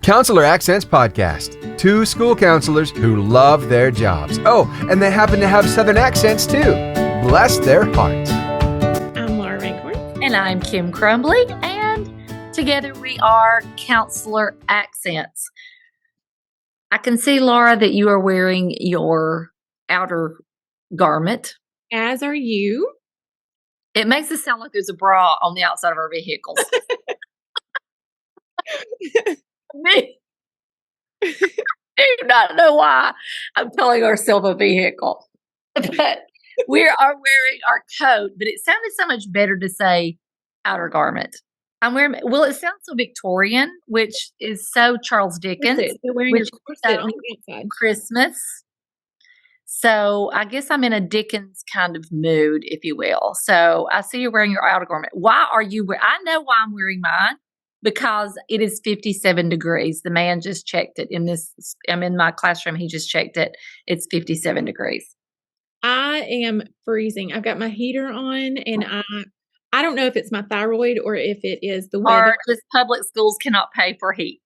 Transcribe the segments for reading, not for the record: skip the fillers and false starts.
Counselor Accents Podcast. Two school counselors who love their jobs. Oh, and they happen to have Southern accents too. Bless their hearts. I'm Laura Rankhorn. And I'm Kim Crumbly. And together we are Counselor Accents. I can see, Laura, that you are wearing your outer garment. As are you. It makes it sound like there's a bra on the outside of our vehicles. Me. I do not know why I'm calling ourselves a vehicle. But we are wearing our coat, but it sounded so much better to say outer garment. I'm wearing, well, it sounds so Victorian, which is so Charles Dickens. They're wearing your corset on the outside. Christmas. So I guess I'm in a Dickens kind of mood, if you will. So I see you're wearing your outer garment. Why are you wearing? I know why I'm wearing mine. Because it is 57 degrees. The man just checked it I'm in my classroom. He just checked it. It's 57 degrees. I am freezing. I've got my heater on and I don't know if it's my thyroid or if it is the weather. Or just public schools cannot pay for heat.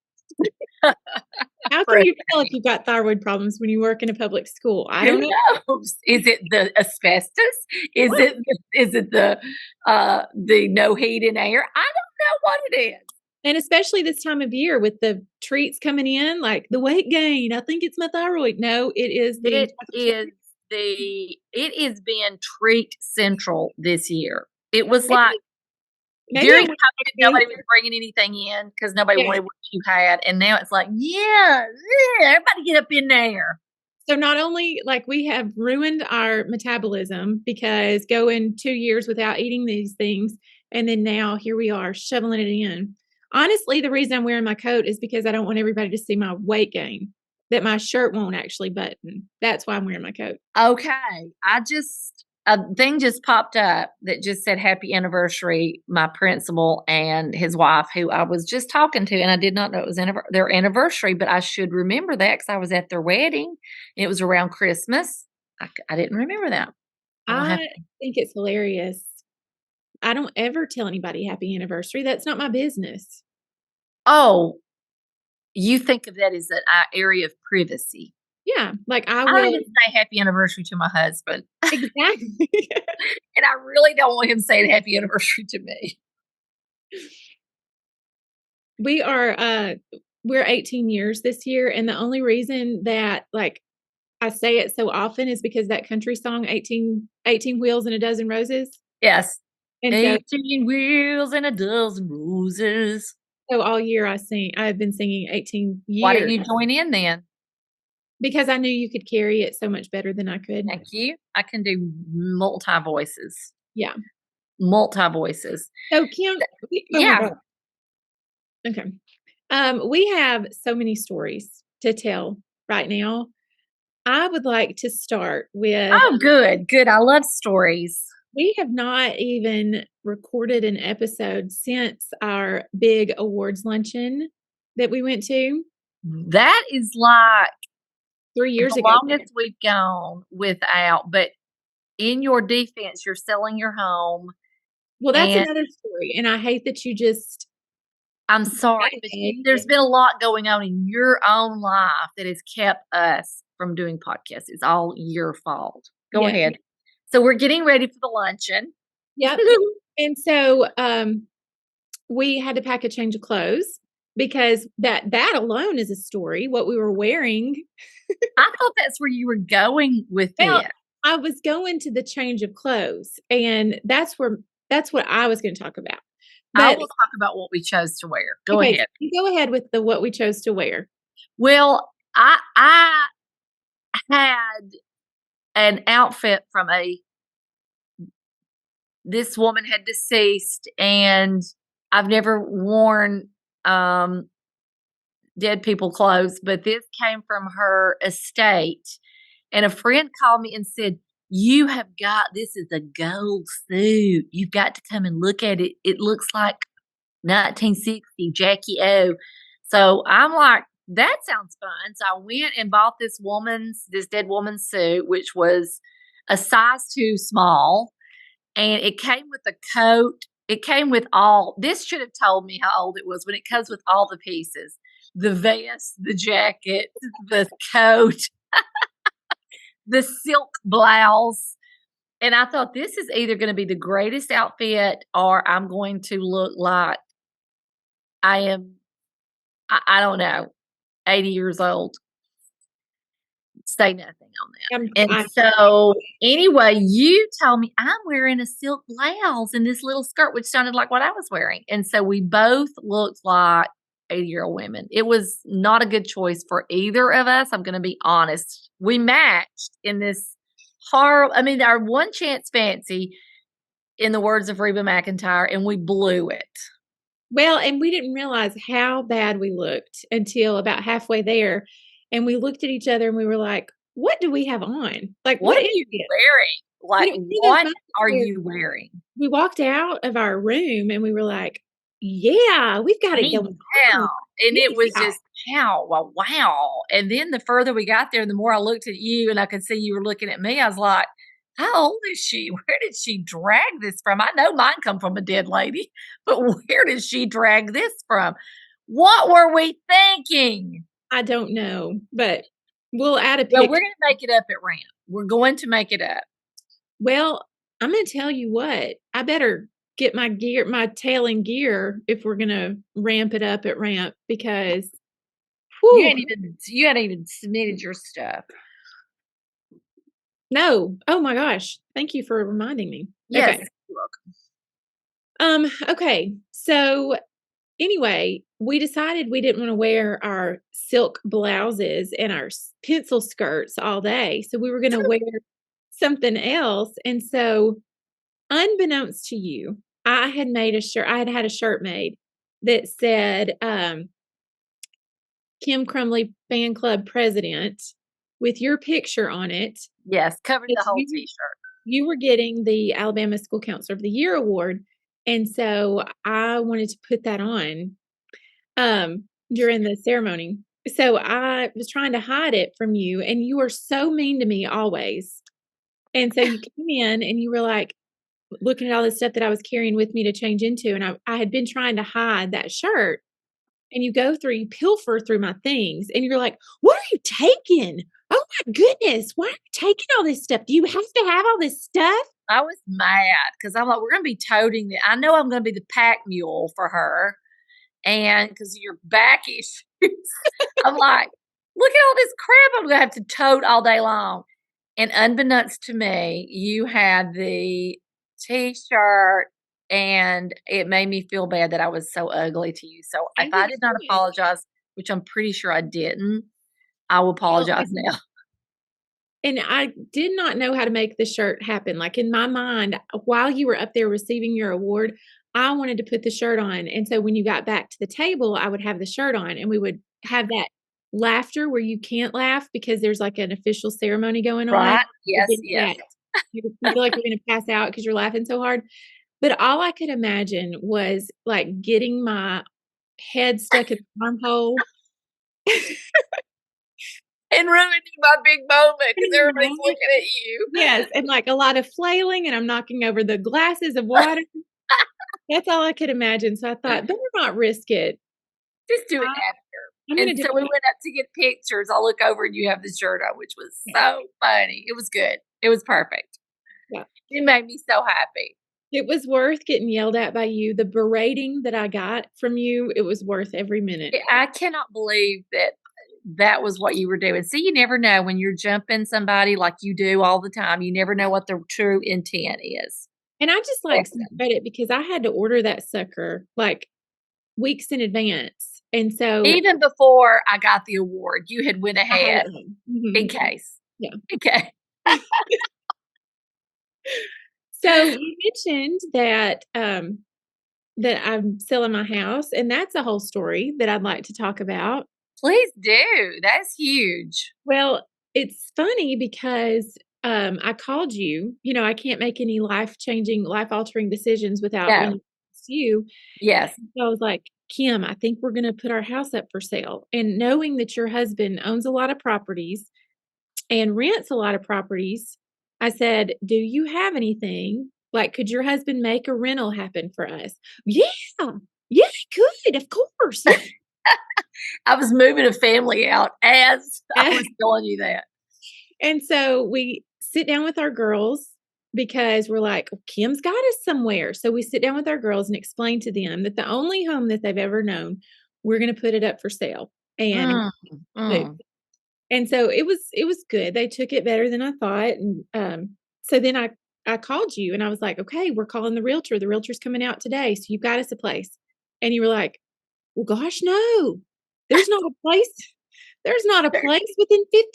How can you tell if you've got thyroid problems when you work in a public school? I don't know. Is it the asbestos? Is it the no heat in air? I don't know what it is. And especially this time of year with the treats coming in, like the weight gain. I think it's my thyroid. No, it is. It is being treat central this year. It was like during COVID, nobody was bringing anything in because nobody wanted what you had. And now it's like, everybody get up in there. So not only like we have ruined our metabolism because going 2 years without eating these things. And then now here we are shoveling it in. Honestly, the reason I'm wearing my coat is because I don't want everybody to see my weight gain, that my shirt won't actually button. That's why I'm wearing my coat. Okay. A thing just popped up that just said happy anniversary, my principal and his wife, who I was just talking to, and I did not know it was their anniversary, but I should remember that because I was at their wedding. It was around Christmas. I didn't remember that. I think it's hilarious. I don't ever tell anybody happy anniversary. That's not my business. Oh, you think of that as an area of privacy. Yeah. Like I don't will even say happy anniversary to my husband. Exactly. And I really don't want him saying happy anniversary to me. We're 18 years this year. And the only reason that like I say it so often is because that country song, 18 Wheels and a Dozen Roses. Yes. And 18 wheels and a dozen roses. So all year I've been singing 18 years. Why didn't you join in then? Because I knew you could carry it so much better than I could. Thank you. I can do multi voices. Yeah. Multi voices. So Kim, okay. We have so many stories to tell right now. I would like to start with. Oh, good. I love stories. We have not even recorded an episode since our big awards luncheon that we went to. That is like 3 years ago. The longest we've gone without, but in your defense, you're selling your home. Well, that's another story. And I hate that you just. I'm sorry, but there's been a lot going on in your own life that has kept us from doing podcasts. It's all your fault. Go ahead. So we're getting ready for the luncheon. Yep. And so we had to pack a change of clothes because that alone is a story, what we were wearing. I thought that's where you were going with it. I was going to the change of clothes, and that's what I was going to talk about. But, I will talk about what we chose to wear. Go ahead. You go ahead with what we chose to wear. Well, I had an outfit from this woman had deceased, and I've never worn dead people clothes, but this came from her estate. And a friend called me and said, this is a gold suit. You've got to come and look at it. It looks like 1960 Jackie O. So I'm like, that sounds fun. So I went and bought this dead woman's suit, which was a size too small. And it came with a coat. It came with this should have told me how old it was when it comes with all the pieces. the vest, the jacket, the coat, the silk blouse. And I thought, this is either going to be the greatest outfit or I'm going to look like I am, I don't know, 80 years old. Say nothing on that. And so, anyway, you told me I'm wearing a silk blouse and this little skirt, which sounded like what I was wearing. And so we both looked like 80-year-old women. It was not a good choice for either of us. I'm going to be honest. We matched in this horrible, I mean, our one chance fancy, in the words of Reba McEntire, and we blew it. Well, and we didn't realize how bad we looked until about halfway there. And we looked at each other and we were like, what do we have on? Like, what are you wearing? Like, what are you wearing? We walked out of our room and we were like, yeah, we've got it going on. And it was just, wow. And then the further we got there, the more I looked at you and I could see you were looking at me. I was like, how old is she? Where did she drag this from? I know mine come from a dead lady, but where did she drag this from? What were we thinking? I don't know, but we'll add a picture. Well, we're going to make it up at Ramp. We're going to make it up. Well, I'm going to tell you what, I better get my tail in gear if we're going to ramp it up at Ramp, because you hadn't even submitted your stuff. No. Oh my gosh. Thank you for reminding me. Yes. Okay. You're welcome. Okay. So anyway, we decided we didn't want to wear our silk blouses and our pencil skirts all day. So we were going to wear something else. And so unbeknownst to you, I had made a shirt. I had a shirt made that said, Kim Crumley Fan Club President, with your picture on it. Yes, covered the whole t-shirt. You were getting the Alabama School Counselor of the Year award. And so I wanted to put that on during the ceremony. So I was trying to hide it from you, and you were so mean to me always. And so you came in and you were like looking at all the stuff that I was carrying with me to change into. And I had been trying to hide that shirt. And you pilfer through my things, and you're like, what are you taking? Oh my goodness, why are you taking all this stuff? Do you have to have all this stuff? I was mad because I'm like, we're going to be toting it. I know I'm going to be the pack mule for her. And because of your back issues, I'm like, look at all this crap I'm going to have to tote all day long. And unbeknownst to me, you had the t-shirt, and it made me feel bad that I was so ugly to you. So if I did not apologize, which I'm pretty sure I didn't, I will apologize now. And I did not know how to make the shirt happen. Like in my mind, while you were up there receiving your award, I wanted to put the shirt on. And so when you got back to the table, I would have the shirt on, and we would have that laughter where you can't laugh because there's like an official ceremony going on. Right. Yes. You feel like you're going to pass out because you're laughing so hard. But all I could imagine was like getting my head stuck in the armhole. And ruining my big moment because everybody's looking at you. Yes, and like a lot of flailing, and I'm knocking over the glasses of water. That's all I could imagine. So I thought, better not risk it. Just do it after. And so we went up to get pictures. I'll look over and you have the shirt on, which was so funny. It was good. It was perfect. Yeah. It made me so happy. It was worth getting yelled at by you. The berating that I got from you, it was worth every minute. I cannot believe that was what you were doing. See, you never know when you're jumping somebody like you do all the time. You never know what the true intent is. And I just like some credit because I had to order that sucker like weeks in advance. And so even before I got the award, you had went ahead in case. Yeah. Okay. So you mentioned that that I'm selling my house, and that's a whole story that I'd like to talk about. Please do. That's huge. Well, it's funny because I called you. You know, I can't make any life-changing, life-altering decisions without you. Yes. So I was like, Kim, I think we're going to put our house up for sale. And knowing that your husband owns a lot of properties and rents a lot of properties, I said, do you have anything? Like, could your husband make a rental happen for us? Yeah, he could, of course. I was moving a family out as I was telling you that. And so we sit down with our girls because we're like, Kim's got us somewhere. So we sit down with our girls and explain to them that the only home that they've ever known, we're going to put it up for sale. And and so it was good. They took it better than I thought. And so then I called you and I was like, okay, we're calling the realtor. The realtor's coming out today. So you've got us a place. And you were like, well, gosh, no, there's not a place. There's not a place within 50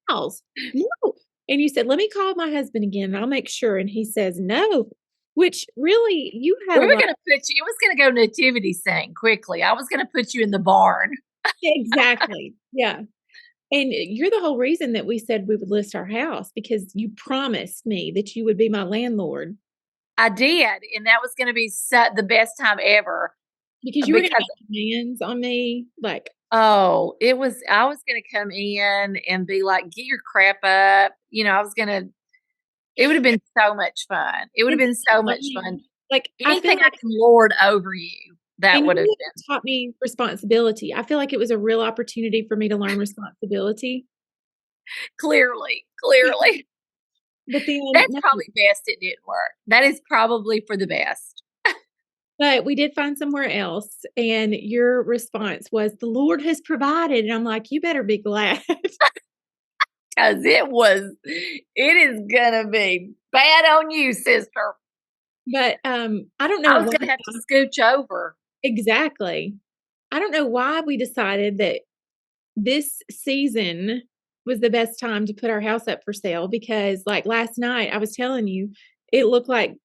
miles. No. And you said, let me call my husband again and I'll make sure. And he says, no, which really you had We a were lot. going to put you, it was going to go nativity scene quickly. I was going to put you in the barn. Exactly. Yeah. And you're the whole reason that we said we would list our house because you promised me that you would be my landlord. I did. And that was going to be the best time ever. Because you were going to make demands on me. Like, oh, I was going to come in and be like, get your crap up. You know, it would have been so much fun. It would have been so much fun. Like, anything I can lord over you, that would have been. Taught me responsibility. I feel like it was a real opportunity for me to learn responsibility. Clearly. But then that's probably best it didn't work. That is probably for the best. But we did find somewhere else. And your response was, the Lord has provided. And I'm like, you better be glad. Because it is going to be bad on you, sister. But I don't know. I was going to have to scooch over. Exactly. I don't know why we decided that this season was the best time to put our house up for sale because like last night I was telling you, it looked like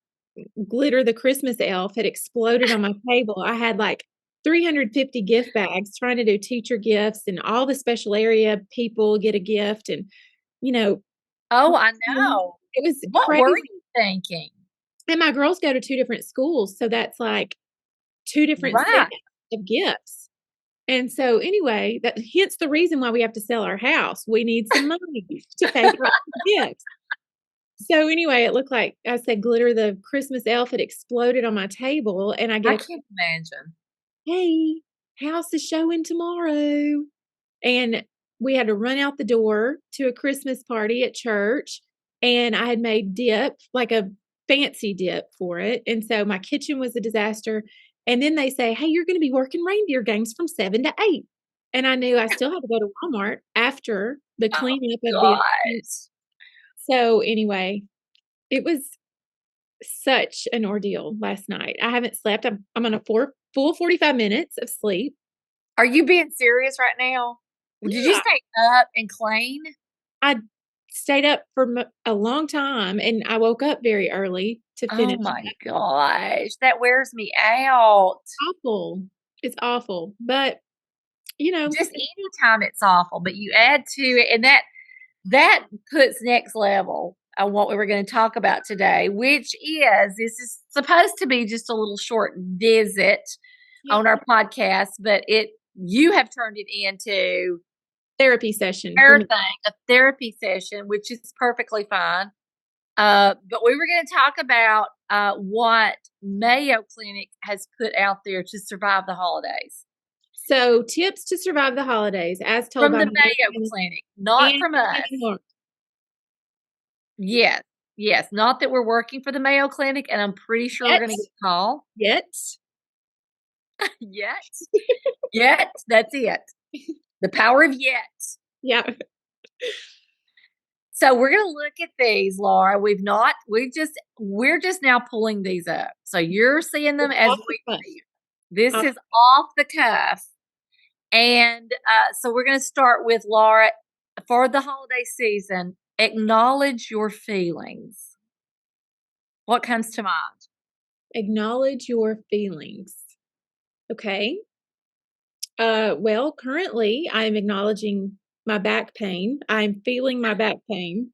Glitter the Christmas elf had exploded on my table. I had like 350 gift bags trying to do teacher gifts and all the special area people get a gift and oh, I know. It was what crazy. were you thinking? And my girls go to 2 different schools, so that's like 2 different sets of gifts. And so anyway, hence the reason why we have to sell our house. We need some money to pay for the gifts. So anyway, it looked like I said, Glitter the Christmas elf had exploded on my table, and I can't imagine. Hey, house is showing tomorrow, and we had to run out the door to a Christmas party at church, and I had made dip, like a fancy dip for it, and so my kitchen was a disaster. And then they say, hey, you're going to be working reindeer games from 7 to 8. And I knew I still had to go to Walmart after the cleanup of the events. So anyway, it was such an ordeal last night. I haven't slept. I'm on a full 45 minutes of sleep. Are you being serious right now? Yeah. Did you stay up and clean? I stayed up for a long time, and I woke up very early to finish. Oh my gosh, that wears me out. Awful. It's awful. But, just anytime it's awful, but you add to it, and that puts next level on what we were going to talk about today, which this is supposed to be just a little short visit on our podcast, but you have turned it into therapy session. A therapy session, which is perfectly fine. But we were going to talk about what Mayo Clinic has put out there to survive the holidays. So tips to survive the holidays, as told from by the Mayo Clinic, not from us. Yes, not that we're working for the Mayo Clinic, and I'm pretty sure we're going to get a call. Yet, that's it. The power of yet. Yeah. So we're going to look at these, Laura. We're just now pulling these up. So you're seeing them as we see. This is off the cuff. And so we're going to start with, Laura, for the holiday season, acknowledge your feelings. What comes to mind? Acknowledge your feelings. Okay. Well, currently I'm acknowledging my back pain. I'm feeling my back pain.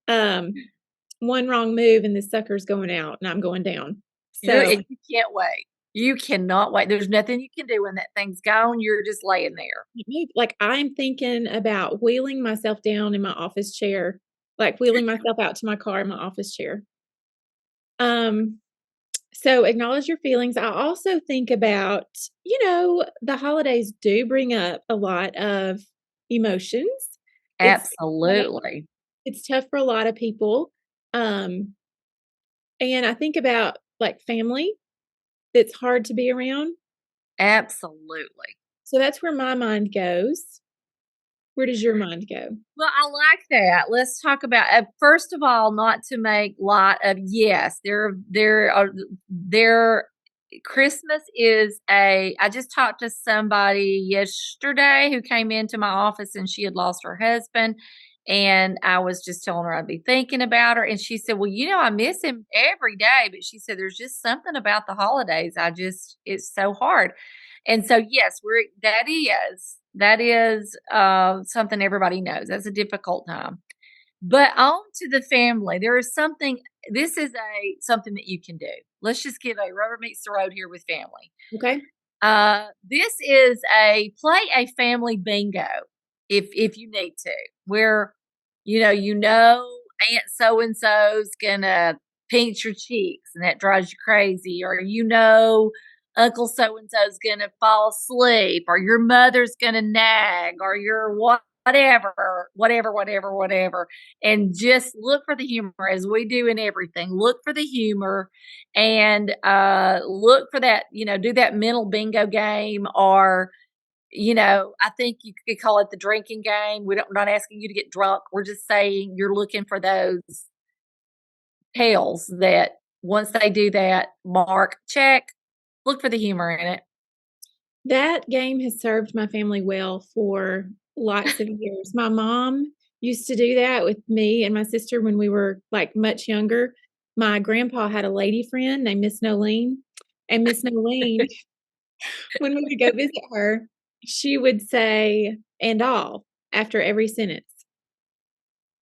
One wrong move and the sucker's going out and I'm going down. So you can't wait. You cannot wait. There's nothing you can do when that thing's gone. You're just laying there. Like I'm thinking about wheeling myself down in my office chair, like wheeling myself out to my car in my office chair. So acknowledge your feelings. I also think about, the holidays do bring up a lot of emotions. It's Absolutely. it's tough for a lot of people. Um, and I think about like family that's hard to be around. Absolutely. So that's where my mind goes. Where does your mind go? Well, I like that. Let's talk about first of all, not to make light of yes, there Christmas is I just talked to somebody yesterday who came into my office and she had lost her husband. And I was just telling her I'd be thinking about her. And she said, well, I miss him every day. But she said, there's just something about the holidays. It's so hard. And so, yes, that is something everybody knows. That's a difficult time. But on to the family, there is something. This is something that you can do. Let's just give a rubber meets the road here with family. Okay. This is play a family bingo if you need to, where Aunt so and so's gonna pinch your cheeks and that drives you crazy, or Uncle so and so's gonna fall asleep, or your mother's gonna nag, or your whatever, and just look for the humor as we do in everything. Look for the humor and look for that. Do that mental bingo game, or I think you could call it the drinking game. We're not asking you to get drunk. We're just saying you're looking for those tales that once they do that, mark, check, look for the humor in it. That game has served my family well for lots of years. My mom used to do that with me and my sister when we were like much younger. My grandpa had a lady friend named Miss Nolene, and Miss Nolene, when we would go visit her, she would say "and all" after every sentence.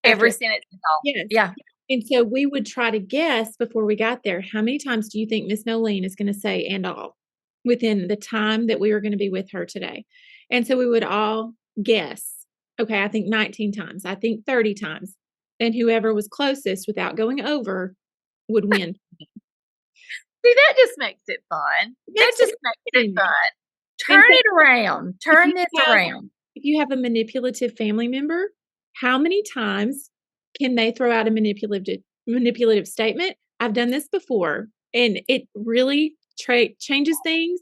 Every After sentence is all. Yes. Yeah. And so we would try to guess before we got there, how many times do you think Miss Nolene is going to say "and all" within the time that we were going to be with her today? And so we would all guess. Okay, I think 19 times. I think 30 times. And whoever was closest without going over would win. See, that just makes it fun. That That's just makes it fun. Turn it around. Turn this around. If you have a manipulative family member, how many times can they throw out a manipulative statement? I've done this before, and it really changes things.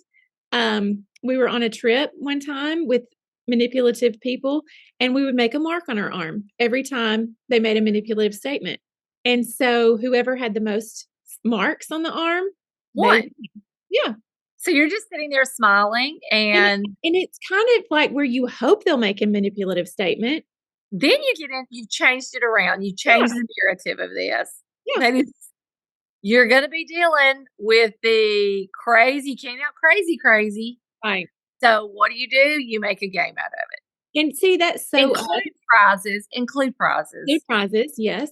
We were on a trip one time with manipulative people, and we would make a mark on our arm every time they made a manipulative statement. And so whoever had the most marks on the arm, One. yeah. So you're just sitting there smiling, and it's kind of like where you hope they'll make a manipulative statement. then you've changed it around. You changed the narrative of this. Yeah. You're going to be dealing with the crazy, you came out crazy. Right. So what do? You make a game out of it. And see, that's so Include prizes. Include prizes, yes.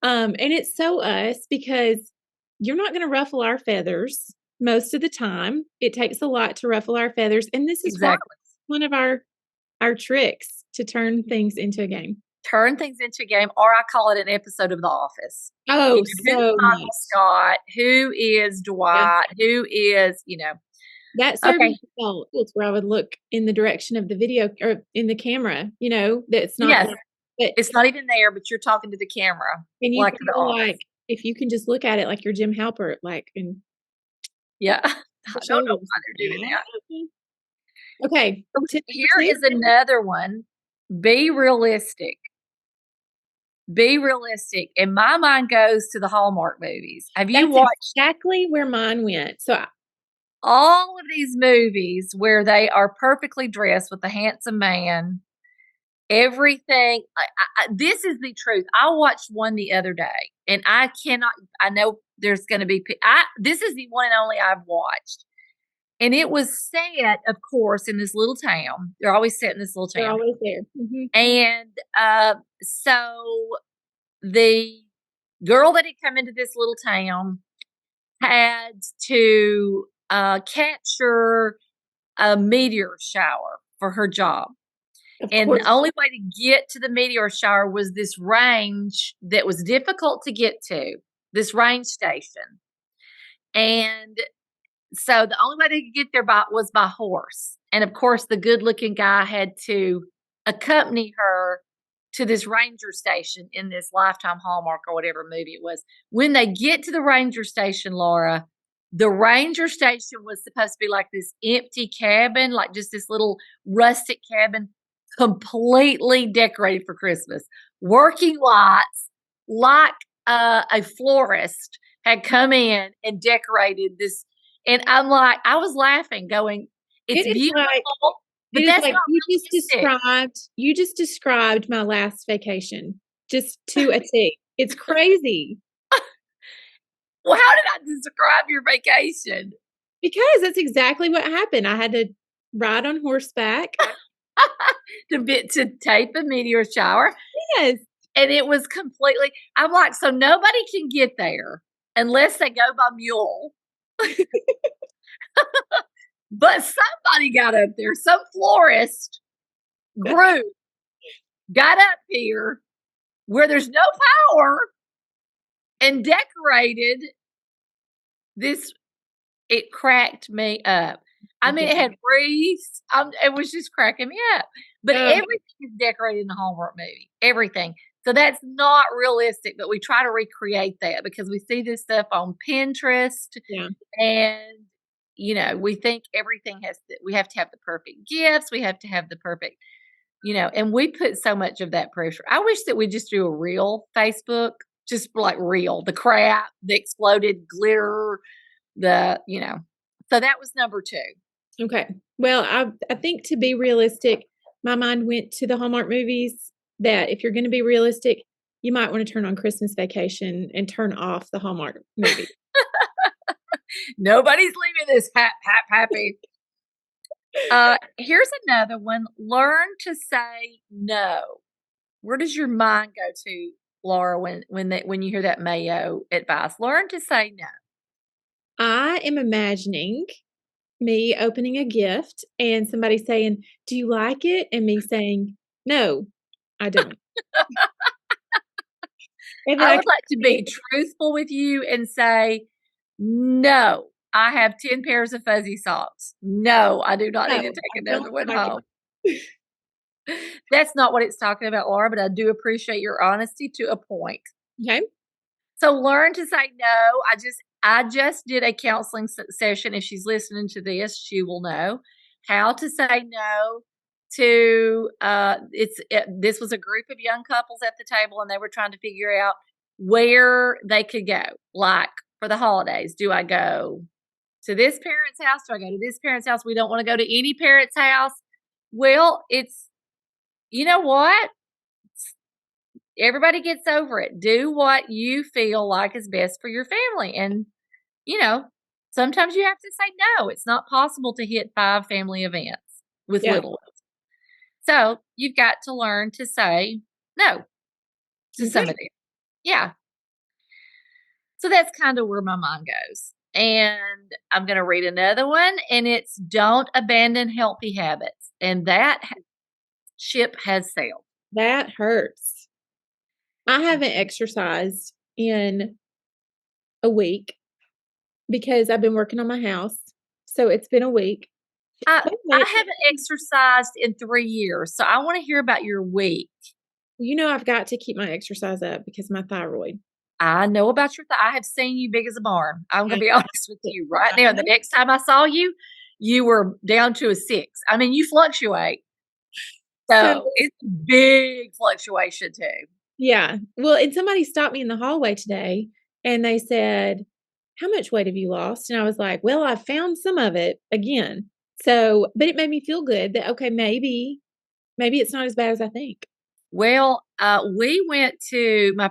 And it's so us because you're not going to ruffle our feathers most of the time. It takes a lot to ruffle our feathers. And this is exactly one of our tricks to turn things into a game. Turn things into a game, or I call it an episode of The Office. Oh, so Michael Scott? Who is Dwight? Yeah. Who is, That served me well. It's where I would look in the direction of the video or in the camera, that's not. Yes. It's not even there, but you're talking to the camera. And you feel like if you can just look at it like you're Jim Halpert, yeah. I don't know why they're doing that. Okay. Here is another one. Be realistic. Be realistic. And my mind goes to the Hallmark movies. Have you watched exactly where mine went? So all of these movies where they are perfectly dressed with a handsome man, everything. This is the truth. I watched one the other day, and I know there's going to be, this is the one and only I've watched. And it was set, of course, in this little town. They're always set in this little town. They're always there. Mm-hmm. And so the girl that had come into this little town had to capture a meteor shower for her job. And the only way to get to the meteor shower was this range that was difficult to get to, this range station. And so the only way they could get there was by horse. And of course, the good looking guy had to accompany her to this ranger station in this Lifetime Hallmark or whatever movie it was. When they get to the ranger station, Laura, the ranger station was supposed to be like this empty cabin, like just this little rustic cabin, completely decorated for Christmas. Working lights, like a florist had come in and decorated this. And I'm like, I was laughing, going, it's It is beautiful, like but it is that's like not realistic. you just described my last vacation just to a T. It's crazy Well, how did I describe your vacation? because that's exactly what happened. I had to ride on horseback. To tape a meteor shower. Yes. And it was completely, I'm like, so nobody can get there unless they go by mule. But somebody got up there, some florist group got up here where there's no power and decorated this. It cracked me up. I mean, it had wreaths. It was just cracking me up. But everything is decorated in the Hallmark movie. Everything. So that's not realistic, but we try to recreate that because we see this stuff on Pinterest. Yeah. And, we think we have to have the perfect gifts. We have to have the perfect, and we put so much of that pressure. I wish that we just do a real Facebook, just like real, the crap, the exploded glitter, so that was number 2. Okay. Well, I think to be realistic, my mind went to the Hallmark movies that if you're going to be realistic, you might want to turn on Christmas Vacation and turn off the Hallmark movie. Nobody's leaving this happy. Here's another one. Learn to say no. Where does your mind go to, Laura, when you hear that Mayo advice? Learn to say no. I am imagining me opening a gift and somebody saying, "Do you like it?" and me saying, "No, I don't." And then I would like to be truthful with you and say, no, I have 10 pairs of fuzzy socks. No, I do not need to take another one home. That's not what it's talking about, Laura, but I do appreciate your honesty to a point. Okay. So learn to say no. I just did a counseling session. If she's listening to this, she will know how to say no to this was a group of young couples at the table, and they were trying to figure out where they could go. Like for the holidays, do I go to this parent's house? Do I go to this parent's house? We don't want to go to any parent's house. Well, you know what? Everybody gets over it. Do what you feel like is best for your family. And, sometimes you have to say no. It's not possible to hit 5 family events with little ones. So you've got to learn to say no to some of them. Yeah. So that's kind of where my mind goes. And I'm going to read another one, and it's don't abandon healthy habits. And that ship has sailed. That hurts. I haven't exercised in a week because I've been working on my house. So it's been a week. I haven't exercised in 3 years. So I want to hear about your week. I've got to keep my exercise up because of my thyroid. I know about I have seen you big as a barn. I'm going to be honest with you right now. The next time I saw you, you were down to a 6. I mean, you fluctuate. So it's a big fluctuation too. Yeah. Well, and somebody stopped me in the hallway today and they said, "How much weight have you lost?" And I was like, "Well, I found some of it again." So, but it made me feel good that, okay, maybe it's not as bad as I think. Well, my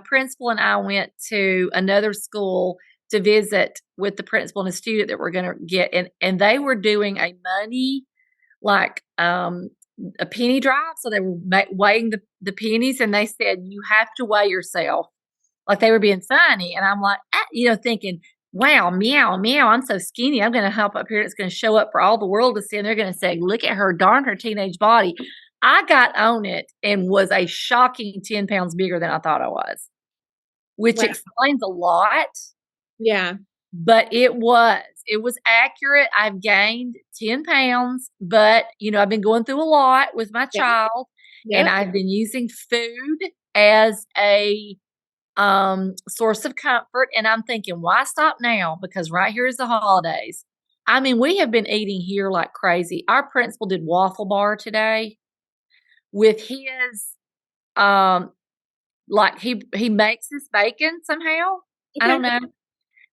principal and I went to another school to visit with the principal and a student that we're going to get. And they were doing a money, like, a penny drop. So they were weighing the pennies, and they said, you have to weigh yourself. Like they were being funny. And I'm like, thinking, wow, meow, meow, I'm so skinny. I'm going to help up here. It's going to show up for all the world to see. And they're going to say, look at her, darn her teenage body. I got on it and was a shocking 10 pounds bigger than I thought I was, which explains a lot. Yeah. But it was accurate. I've gained 10 pounds, but I've been going through a lot with my Yeah. child, and Yep. I've been using food as a source of comfort. And I'm thinking, why stop now? Because right here is the holidays. I mean, we have been eating here like crazy. Our principal did waffle bar today with his like he makes his bacon somehow. I don't Okay. know.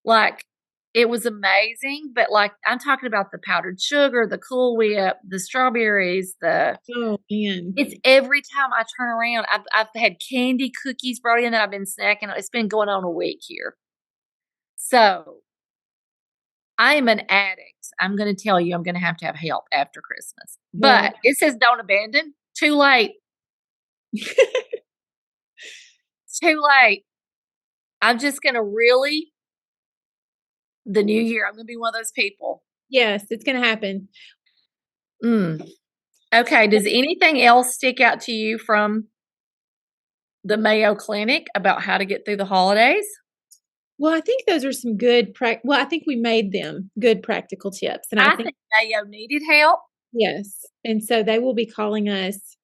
Like, it was amazing, but, like, I'm talking about the powdered sugar, the Cool Whip, the strawberries, Oh, man. it's every time I turn around, I've had candy cookies brought in that I've been snacking on. It's been going on a week here. So, I am an addict. I'm gonna tell you, I'm gonna have to have help after Christmas. Well, But it says don't abandon. Too late. Too late. I'm just gonna really the new year, I'm gonna be one of those people. yes, it's gonna happen. Mm. Okay, does anything else stick out to you from the Mayo Clinic about how to get through the holidays? Well, I think those are some good well, I think we made them good practical tips, and I I think think Mayo needed help. yes, and so they will be calling us,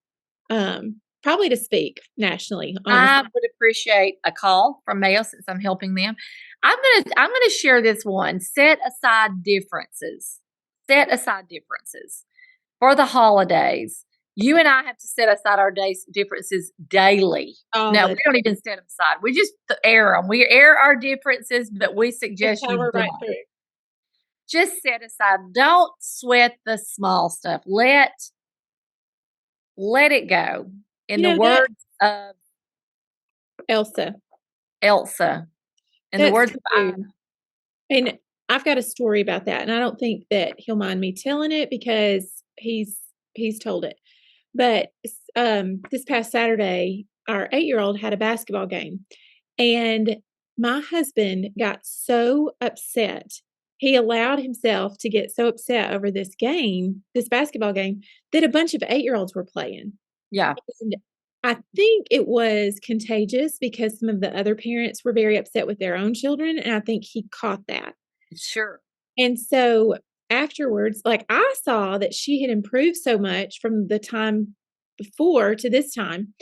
probably to speak nationally, honestly. I would appreciate a call from Mayo since I'm helping them. I'm gonna share this one. Set aside differences. Set aside differences for the holidays. You and I have to set aside our days differences daily. All No, we the don't even set them aside. We just air them. We air our differences, but we just suggest you power right don't. through. Just set aside. Don't sweat the small stuff. Let it go. In You the know, that words of Elsa, Elsa, in the that's words of true, Anna. and I've got a story about that, and I don't think that he'll mind me telling it because he's told it. But, this past Saturday, our 8-year-old had a basketball game, and my husband got so upset. He allowed himself to get so upset over this game, this basketball game, that a bunch of 8-year-olds were playing. Yeah, And I think it was contagious because some of the other parents were very upset with their own children, and I think he caught that. sure. And so afterwards, like, I saw that she had improved so much from the time before to this time.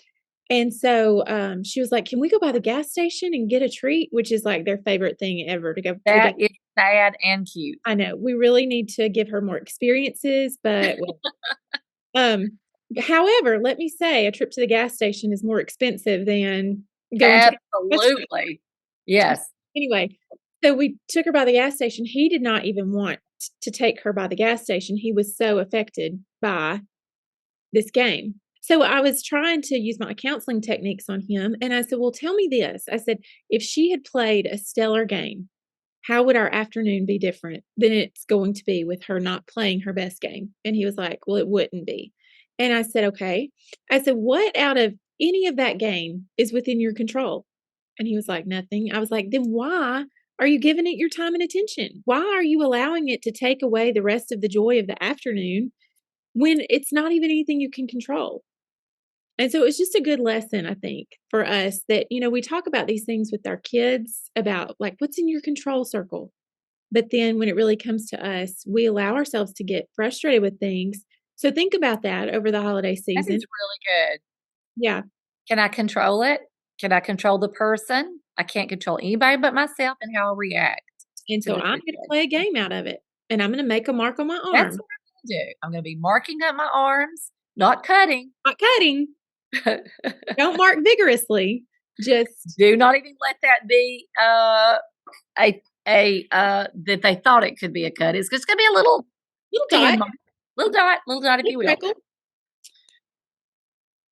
And so, she was like, "Can we go by the gas station and get a treat?" Which is, like, their favorite thing ever to go to the gas. That is sad and cute. I know, we really need to give her more experiences, but well, um, however, let me say a trip to the gas station is more expensive than going to the gas station. Absolutely. Yes. Anyway, so we took her by the gas station. He did not even want to take her by the gas station. He was so affected by this game. So I was trying to use my counseling techniques on him, and I said, "Well, tell me this." I said, "If she had played a stellar game, how would our afternoon be different than it's going to be with her not playing her best game?" And he was like, "Well, it wouldn't be." And I said, "Okay." I said, "What out of any of that game is within your control?" And he was like, "Nothing." I was like, "Then why are you giving it your time and attention? Why are you allowing it to take away the rest of the joy of the afternoon when it's not even anything you can control?" And so it's just a good lesson, I think, for us that, we talk about these things with our kids about like what's in your control circle. But then when it really comes to us, we allow ourselves to get frustrated with things. So think about that over the holiday That season. is really good. Yeah. Can I control it? Can I control the person? I can't control anybody but myself and how I react And to so the I'm going to play a situation. game out of it and I'm going to make a mark on my That's arm. what I'm gonna do. I'm gonna be marking up my arms, not cutting. Not cutting. Don't mark vigorously. Just Do not even let that be a that they thought it could be a cut. It's just gonna be a little little TM dot, mark. Little dot if little you will. freckle.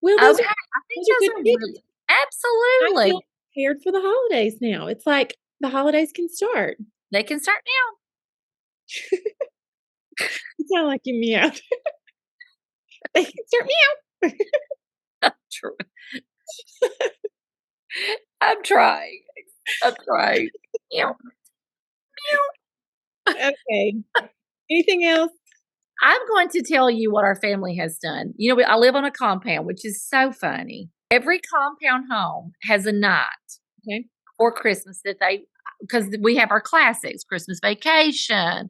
Well, Okay, I think those are good those are tips. really I feel absolutely. prepared for the holidays now. It's like the holidays can start. They can start now. You sound like you meowed. They can start meow. Tr- I'm trying. I'm trying. Meow, meow. Okay. Anything else? I'm going to tell you what our family has done. I live on a compound, which is so funny. Every compound home has a night Okay. for Christmas because we have our classics, Christmas Vacation,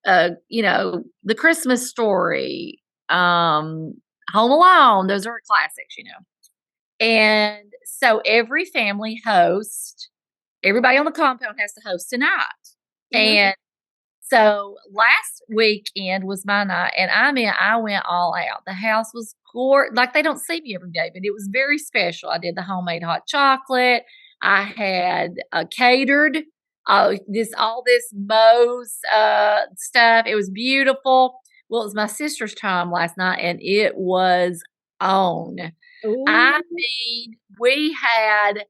The Christmas Story, Home Alone. Those are classics, And so every family hosts, everybody on the compound has to host a night. And so last weekend was my night, and I went all out. The house was gorgeous. Like, they don't see me every day, but it was very special. I did the homemade hot chocolate. I had catered all this Moe's stuff. It was beautiful. Well, it was my sister's time last night, and it was on. Ooh. I mean, we had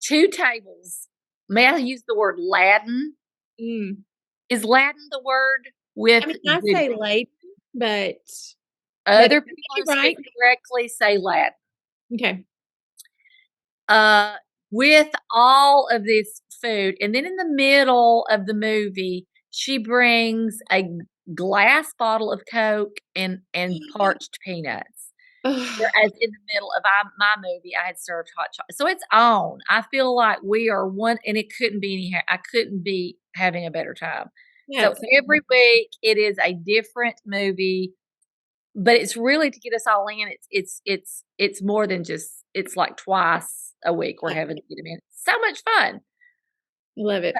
2 tables. May I use the word laden? Is laden the word? I say laden, but other people who right. speak correctly say laden. Okay. With all of this food, and then in the middle of the movie, she brings a glass bottle of Coke and parched peanuts. Whereas in the middle of my movie, I had served hot chocolate. So it's on. I feel like we are one, and it couldn't be I couldn't be having a better time. So every week it is a different movie, but it's really to get us all in. It's more than just, it's like twice a week we're having to get them in. So much fun. Love it.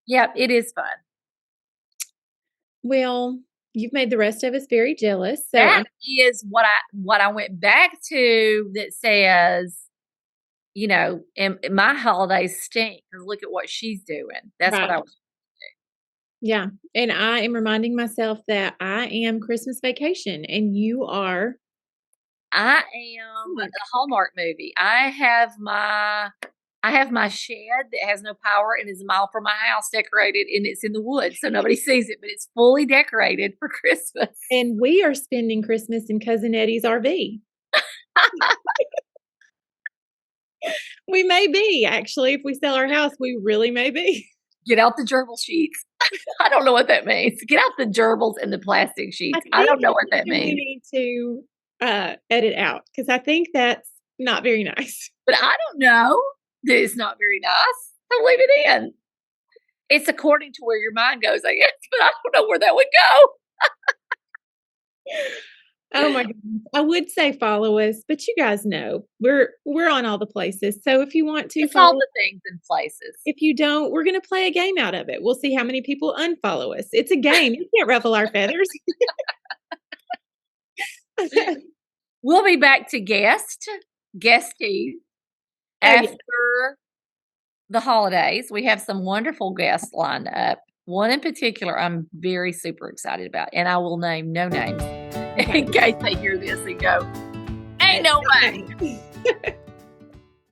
Yeah, it is fun. Well, you've made the rest of us very jealous. So that is what I went back to that says, and my holidays stink because look at what she's doing. That's right. what I was. Yeah. And I am reminding myself that I am Christmas Vacation and you are. I am the Hallmark movie. I have my shed that has no power and is a mile from my house decorated, and it's in the woods, so nobody sees it, but it's fully decorated for Christmas. And we are spending Christmas in Cousin Eddie's RV. We may be, actually. If we sell our house, we really may be. Get out the gerbil sheets. I don't know what that means. Get out the gerbils and the plastic sheets. I don't know what that means. We need to edit out because I think that's not very nice. But I don't know that it's not very nice. So leave it in. It's according to where your mind goes, I guess, but I don't know where that would go. Oh my goodness. I would say follow us, but you guys know we're on all the places. So if you want to, it's all the things and places. If you don't, we're going to play a game out of it. We'll see how many people unfollow us. It's a game. You can't ruffle our feathers. We'll be back to guesties after the holidays. We have some wonderful guests lined up. One in particular I'm very super excited about, and I will name no names in case they hear this and go, ain't no way.